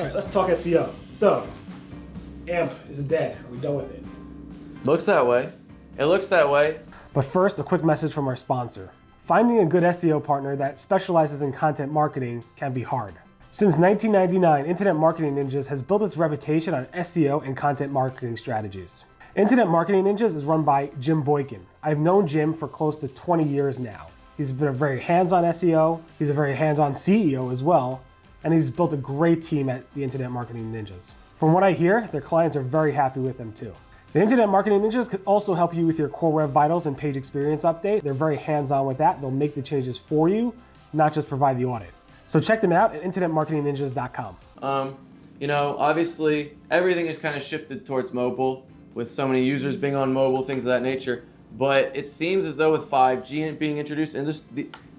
All right, let's talk SEO. So, AMP is dead. Are we done with it? Looks that way. It looks that way. But first, a quick message from our sponsor. Finding a good SEO partner that specializes in content marketing can be hard. Since 1999, Internet Marketing Ninjas has built its reputation on SEO and content marketing strategies. Internet Marketing Ninjas is run by Jim Boykin. I've known Jim for close to 20 years now. He's been a very hands-on SEO, he's a very hands-on CEO as well, and he's built a great team at the Internet Marketing Ninjas. From what I hear, their clients are very happy with them too. The Internet Marketing Ninjas could also help you with your Core Web Vitals and page experience update. They're very hands-on with that. They'll make the changes for you, not just provide the audit. So check them out at internetmarketingninjas.com. Obviously everything is kind of shifted towards mobile with so many users being on mobile, things of that nature. But it seems as though with 5G being introduced and just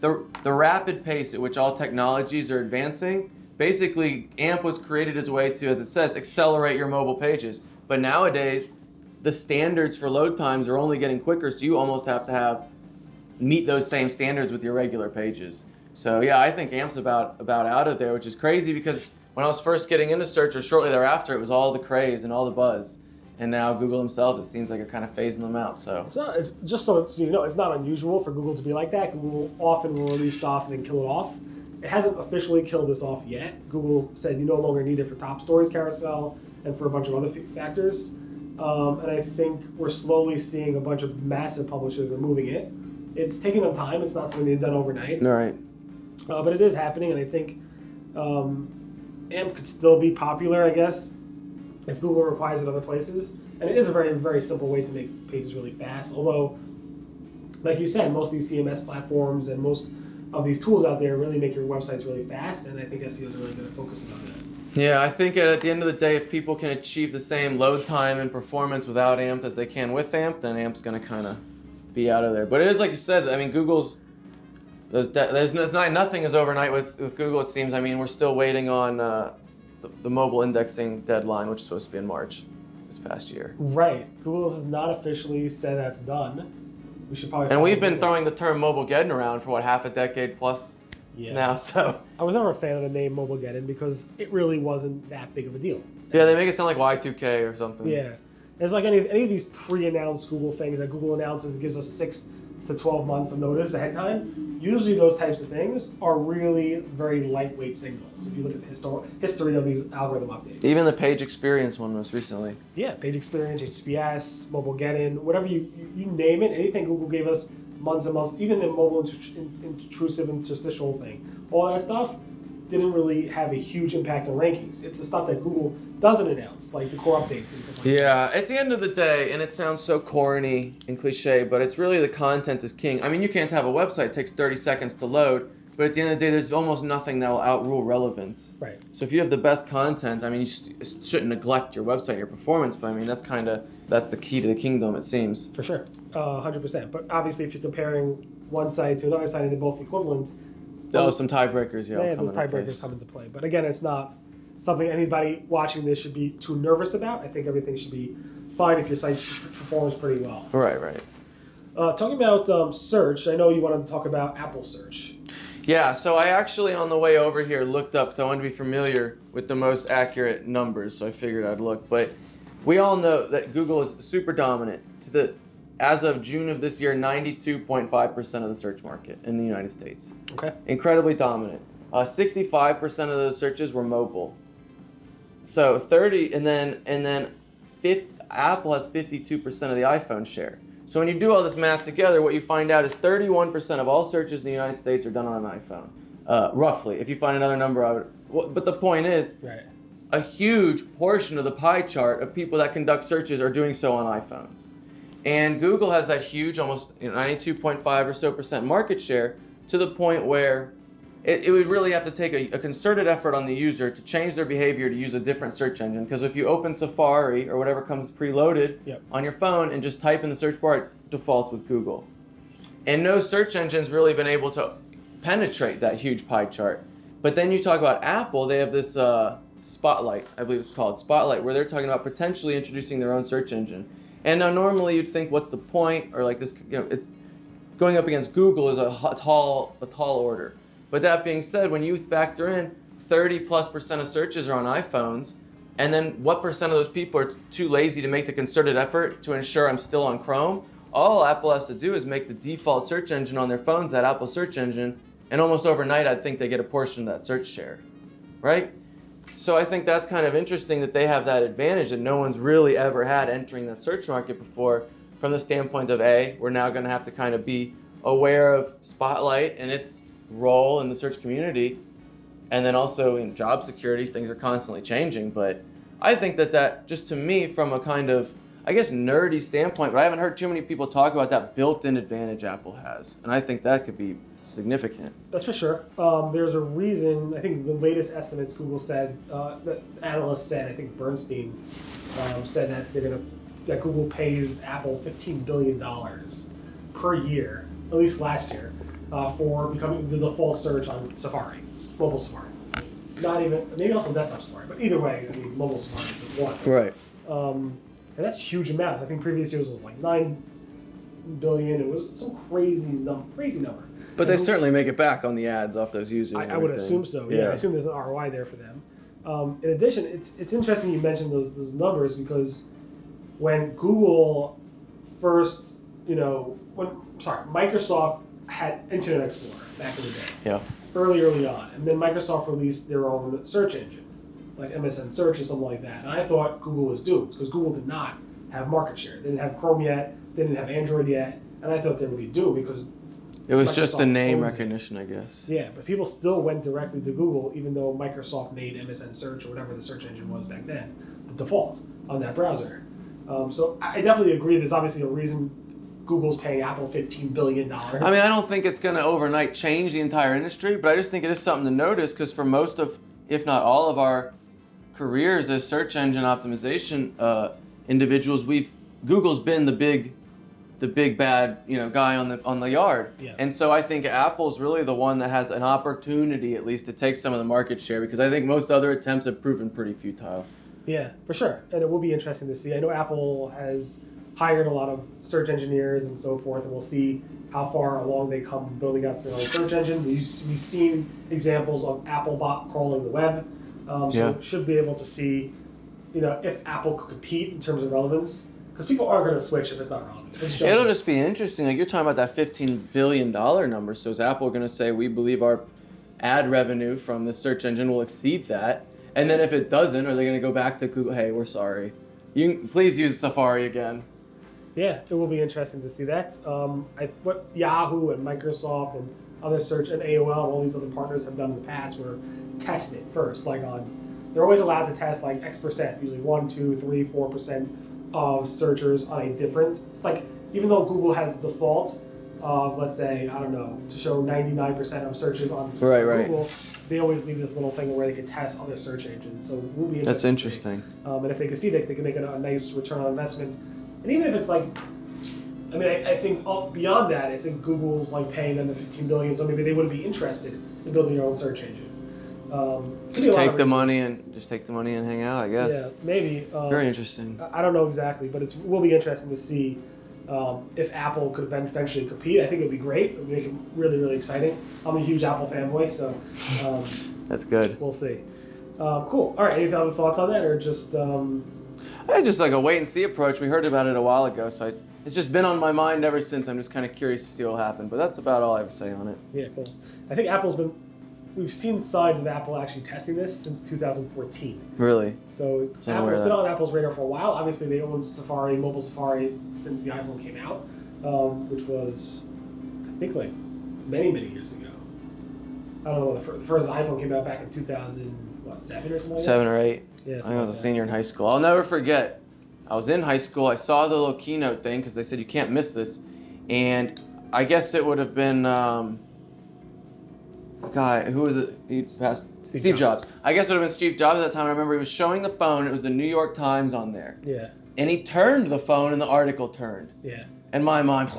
the rapid pace at which all technologies are advancing, basically AMP was created as a way to, as it says, accelerate your mobile pages. But nowadays, the standards for load times are only getting quicker, so you almost have to meet those same standards with your regular pages. So yeah, I think AMP's about out of there, which is crazy because when I was first getting into search or shortly thereafter, it was all the craze and all the buzz. And now Google themselves, it seems like are kind of phasing them out. So it's just so you know, it's not unusual for Google to be like that. Google often will release stuff and then kill it off. It hasn't officially killed this off yet. Google said you no longer need it for top stories carousel and for a bunch of other factors. And I think we're slowly seeing a bunch of massive publishers removing it. It's taking them time. It's not something they've done overnight. All right. But it is happening, and I think AMP could still be popular, I guess, if Google requires it other places. And it is a very, very simple way to make pages really fast. Although, like you said, most of these CMS platforms and most of these tools out there really make your websites really fast, and I think SEOs are really good at focusing on that. Yeah, I think at the end of the day, if people can achieve the same load time and performance without AMP as they can with AMP, then AMP's going to kind of be out of there. But it is like you said. I mean, Google's nothing is overnight with Google. It seems. I mean, we're still waiting on the mobile indexing deadline, which is supposed to be in March this past year. Right. Google has not officially said that's done. We should probably. And we've been throwing the term Mobilegeddon around for half a decade plus now. So I was never a fan of the name Mobilegeddon because it really wasn't that big of a deal. Yeah, they make it sound like Y2K or something. Yeah. It's like any of these pre-announced Google things that Google announces, gives us 6 to 12 months of notice ahead of time. Usually those types of things are really very lightweight signals if you look at the history of these algorithm updates. Even the page experience one most recently. Yeah, page experience, HTTPS, Mobilegeddon, whatever you name it, anything Google gave us months and months, even the mobile intrusive interstitial thing, all that stuff didn't really have a huge impact on rankings. It's the stuff that Google doesn't announce, like the core updates and stuff like that. Yeah, at the end of the day, and it sounds so corny and cliche, but it's really the content is king. I mean, you can't have a website, it takes 30 seconds to load, but at the end of the day, there's almost nothing that will outrule relevance. Right. So if you have the best content, I mean, you shouldn't neglect your website and your performance, but I mean, that's the key to the kingdom, it seems. For sure, 100%. But obviously, if you're comparing one site to another site and they're both equivalent, Some tiebreakers, those tiebreakers come into play. But again, it's not something anybody watching this should be too nervous about. I think everything should be fine if your site performs pretty well. Right. Talking about search, I know you wanted to talk about Apple search. Yeah, so I actually, on the way over here, looked up, so I wanted to be familiar with the most accurate numbers, so I figured I'd look. But we all know that Google is super dominant. As of June of this year, 92.5% of the search market in the United States. Okay. Incredibly dominant. 65% of those searches were mobile. So 30, and then Apple has 52% of the iPhone share. So when you do all this math together, what you find out is 31% of all searches in the United States are done on an iPhone, roughly. If you find another number, but the point is, right, a huge portion of the pie chart of people that conduct searches are doing so on iPhones. And Google has that huge, almost 92.5 or so % market share, to the point where it would really have to take a concerted effort on the user to change their behavior to use a different search engine. Because if you open Safari or whatever comes preloaded on your phone and just type in the search bar, it defaults with Google. And no search engine's really been able to penetrate that huge pie chart. But then you talk about Apple, they have this Spotlight, I believe it's called Spotlight, where they're talking about potentially introducing their own search engine. And now normally you'd think, what's the point? Or like this, it's going up against Google is a tall order. But that being said, when you factor in 30+% of searches are on iPhones, and then what percent of those people are too lazy to make the concerted effort to ensure I'm still on Chrome? All Apple has to do is make the default search engine on their phones that Apple search engine, and almost overnight I think they get a portion of that search share, right? So I think that's kind of interesting that they have that advantage that no one's really ever had entering the search market before, from the standpoint of we're now going to have to kind of be aware of Spotlight and its role in the search community, and then also in job security, things are constantly changing. But I think that just to me, from a kind of, I guess, nerdy standpoint, but I haven't heard too many people talk about that built-in advantage Apple has, and I think that could be significant. That's for sure. There's a reason. I think the latest estimates Google said, that analysts said, I think Bernstein said that that Google pays Apple $15 billion per year, at least last year, for becoming the default search on Safari, mobile Safari. Not even, maybe also desktop Safari, but either way, I mean, mobile Safari is the one. Right. And that's huge amounts. I think previous years was like 9 billion. It was some crazy number. But they certainly make it back on the ads off those users. I would assume so. Yeah, I assume there's an ROI there for them. In addition, it's interesting you mentioned those numbers, because when Google first, Microsoft had Internet Explorer back in the day. Yeah. Early on, and then Microsoft released their own search engine, like MSN Search or something like that. And I thought Google was doomed because Google did not have market share. They didn't have Chrome yet. They didn't have Android yet, and I thought they would be doomed because it was Microsoft just the name recognition, I guess. Yeah, but people still went directly to Google, even though Microsoft made MSN Search or whatever the search engine was back then the default on that browser. So I definitely agree. There's obviously a reason Google's paying Apple $15 billion. I mean, I don't think it's going to overnight change the entire industry, but I just think it is something to notice, because for most of, if not all of our careers as search engine optimization individuals, Google's been the big bad guy on the yard. Yeah. And so I think Apple's really the one that has an opportunity at least to take some of the market share, because I think most other attempts have proven pretty futile. Yeah, for sure. And it will be interesting to see. I know Apple has hired a lot of search engineers and so forth, and we'll see how far along they come building up their own search engine. We've seen examples of Applebot crawling the web, so should be able to see, if Apple could compete in terms of relevance, because people aren't going to switch if it's not relevant. It'll just be interesting. Like, you're talking about that $15 billion number. So is Apple going to say, we believe our ad revenue from the search engine will exceed that? And then if it doesn't, are they going to go back to Google? Hey, we're sorry. Please use Safari again. Yeah, it will be interesting to see that. What Yahoo and Microsoft and other search and AOL and all these other partners have done in the past were test it first. They're always allowed to test like X%, usually 1, 2, 3, 4% of searchers on a different. It's like, even though Google has the default of, let's say, I don't know, to show 99% of searches on Google, they always leave this little thing where they can test other search engines. So we'll be interested. That's interesting. And if they can see that, they can make a nice return on investment. And even if it's like, I think beyond that, I think Google's like paying them the $15 billion, so maybe they wouldn't be interested in building their own search engine. Just take the money and hang out, I guess. Yeah, maybe. Very interesting. I don't know exactly, but it will be interesting to see if Apple could eventually compete. I think it would be great. It would make it really, really exciting. I'm a huge Apple fanboy, so that's good. We'll see. Cool. All right. Any other thoughts on that, or just? I just like a wait and see approach. We heard about it a while ago, so it's just been on my mind ever since. I'm just kind of curious to see what will happen, but that's about all I have to say on it. Yeah, cool. I think we've seen signs of Apple actually testing this since 2014. Really? So Apple's been on Apple's radar for a while. Obviously, they owned Safari, mobile Safari, since the iPhone came out, which was, I think, like many, many years ago. I don't know, the first iPhone came out back in 2007 or something like that? 7 or 8. Yeah, I think I was a senior in high school. I'll never forget. I was in high school. I saw the little keynote thing because they said you can't miss this. And I guess it would have been the guy, who was it? He passed. Steve Jobs. I guess it would have been Steve Jobs at that time. I remember he was showing the phone. It was the New York Times on there. Yeah. And he turned the phone and the article turned. Yeah. And my mind,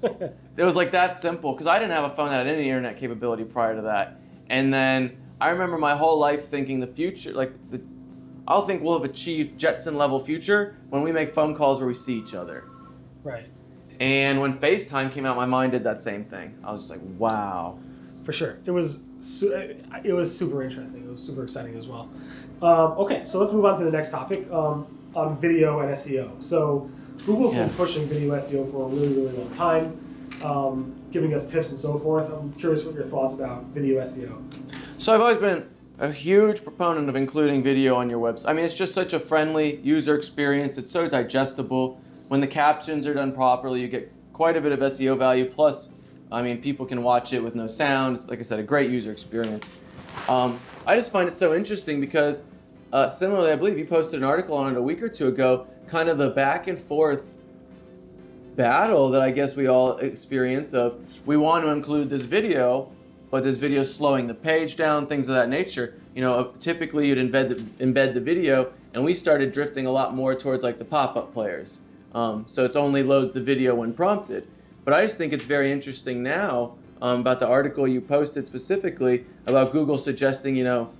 it was like that simple. Because I didn't have a phone that had any internet capability prior to that. And then I remember my whole life thinking the future, I'll think we'll have achieved Jetson level future when we make phone calls where we see each other. Right. And when FaceTime came out, my mind did that same thing. I was just like, wow. For sure. It was it was super interesting. It was super exciting as well. Okay, so let's move on to the next topic on video and SEO. So Google's been pushing video SEO for a really, really long time, giving us tips and so forth. I'm curious what your thoughts about video SEO. So I've always been a huge proponent of including video on your website. I mean, it's just such a friendly user experience. It's so digestible. When the captions are done properly, you get quite a bit of SEO value. Plus, I mean, people can watch it with no sound. It's, like I said, a great user experience. I just find it so interesting because similarly, I believe you posted an article on it a week or two ago, kind of the back and forth battle that I guess we all experience of, we want to include this video, but this video is slowing the page down, things of that nature. You know, typically you'd embed the video, and we started drifting a lot more towards like the pop-up players. So it's only loads the video when prompted. But I just think it's very interesting now about the article you posted specifically about Google suggesting, you know,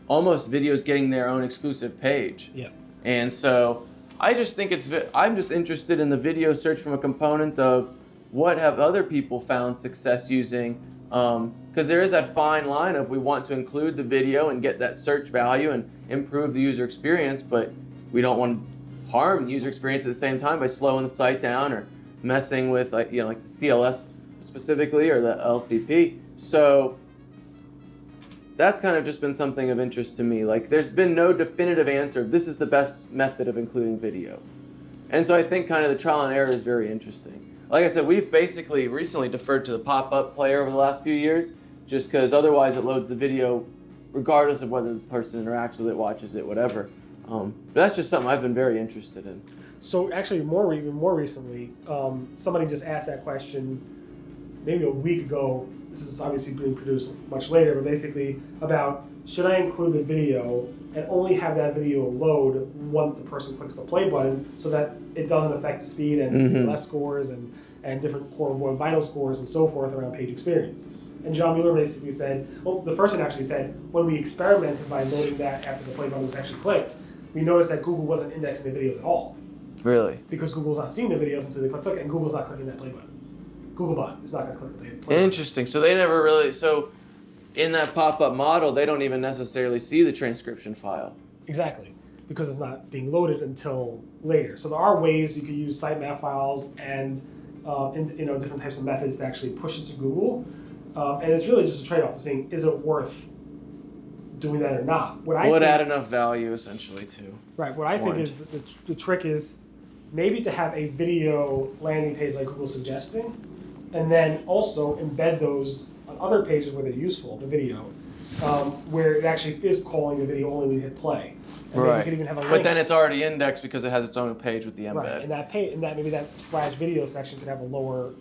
almost videos getting their own exclusive page. Yeah. And so I just think I'm just interested in the video search from a component of what have other people found success using, because there is that fine line of we want to include the video and get that search value and improve the user experience, but we don't want to harm the user experience at the same time by slowing the site down or messing with like the CLS specifically or the LCP. So that's kind of just been something of interest to me. Like there's been no definitive answer. This is the best method of including video. And so I think kind of the trial and error is very interesting. Like I said, we've basically recently deferred to the pop-up player over the last few years, just because otherwise it loads the video regardless of whether the person interacts with it, watches it, whatever. But that's just something I've been very interested in. So actually, even more recently, somebody just asked that question maybe a week ago. This is obviously being produced much later, but basically about should I include the video and only have that video load once the person clicks the play button so that it doesn't affect the speed and CLS scores and different core web vital scores and so forth around page experience. And John Mueller basically said, well, the person actually said, when we experimented by loading that after the play button was actually clicked, we noticed that Google wasn't indexing the videos at all. Really? Because Google's not seeing the videos until they click, and Google's not clicking that play button. Googlebot is not going to click the play button. Interesting. So they never really, so in that pop-up model, they don't even necessarily see the transcription file. Exactly, because it's not being loaded until later. So there are ways you can use sitemap files and different types of methods to actually push it to Google. And it's really just a trade-off to saying, is it worth doing that or not? Would add enough value, essentially, too. Right. What I think is the trick is maybe to have a video landing page like Google's suggesting, and then also embed those on other pages where they're useful, the video, where it actually is calling the video only when you hit play. And right. Maybe you could even have a link. But then it's already indexed because it has its own page with the embed. Right. And maybe that /video section could have a lower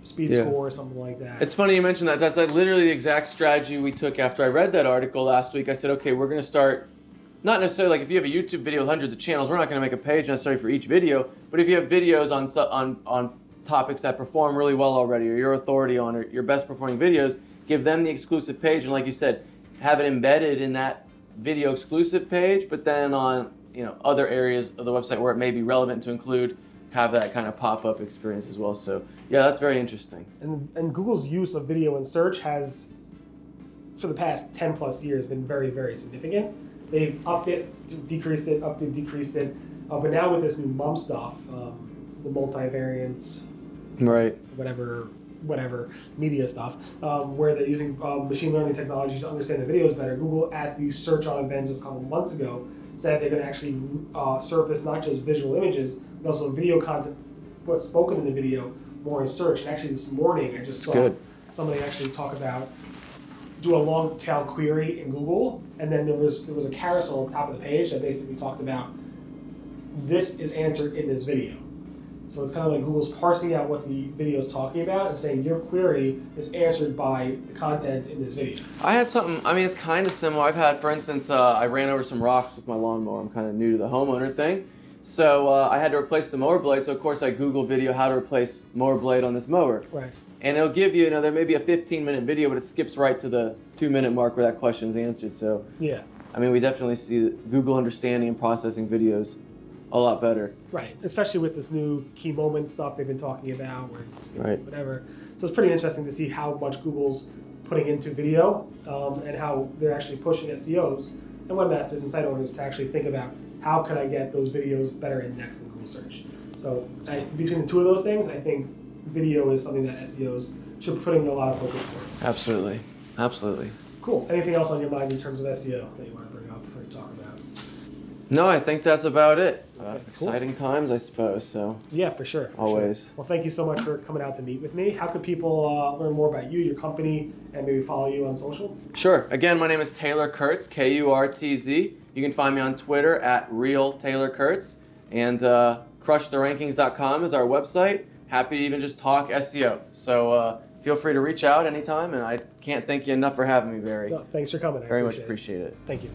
speed score or something like that. It's funny you mentioned that. That's like literally the exact strategy we took after I read that article last week. I said, okay, we're going to start, not necessarily like if you have a YouTube video with hundreds of channels, we're not going to make a page necessarily for each video, but if you have videos on topics that perform really well already, or your authority on or your best performing videos, give them the exclusive page, and like you said, have it embedded in that video exclusive page, but then on other areas of the website where it may be relevant to include, have that kind of pop-up experience as well. So yeah, that's very interesting. And Google's use of video in search has, for the past 10 plus years, been very, very significant. They've upped it, decreased it, upped it, decreased it. But now with this new MUM stuff, the multivariance, right, whatever media stuff, where they're using machine learning technology to understand the videos better. Google at the search on event just a couple months ago said they're going to actually surface not just visual images, but also video content, what's spoken in the video, more in search. And actually this morning I just saw somebody actually talk about do a long tail query in Google, and then there was a carousel on top of the page that basically talked about this is answered in this video. So it's kind of like Google's parsing out what the video is talking about and saying your query is answered by the content in this video. I had something, it's kind of similar. I've had, for instance, I ran over some rocks with my lawnmower. I'm kind of new to the homeowner thing. So I had to replace the mower blade. So of course I Googled video how to replace mower blade on this mower. Right. And it'll give you, there may be a 15-minute video, but it skips right to the 2-minute mark where that question is answered. So yeah. We definitely see Google understanding and processing videos a lot better. Right, especially with this new key moment stuff they've been talking about, where right. whatever. So it's pretty interesting to see how much Google's putting into video and how they're actually pushing SEOs and webmasters and site owners to actually think about how can I get those videos better indexed in Google search. So between the two of those things, I think video is something that SEOs should be putting a lot of focus towards. Absolutely. Absolutely. Cool. Anything else on your mind in terms of SEO that you want to bring up or talk about? No, I think that's about it. Okay, Exciting times, I suppose. So Yeah, for sure. always. Sure. Well, thank you so much for coming out to meet with me. How could people learn more about you, your company, and maybe follow you on social? Sure. Again, my name is Taylor Kurtz, Kurtz. You can find me on Twitter at RealTaylorKurtz. And crushtherankings.com is our website. Happy to even just talk SEO. So feel free to reach out anytime. And I can't thank you enough for having me, Barry. No, thanks for coming. I Very much appreciate it. Thank you.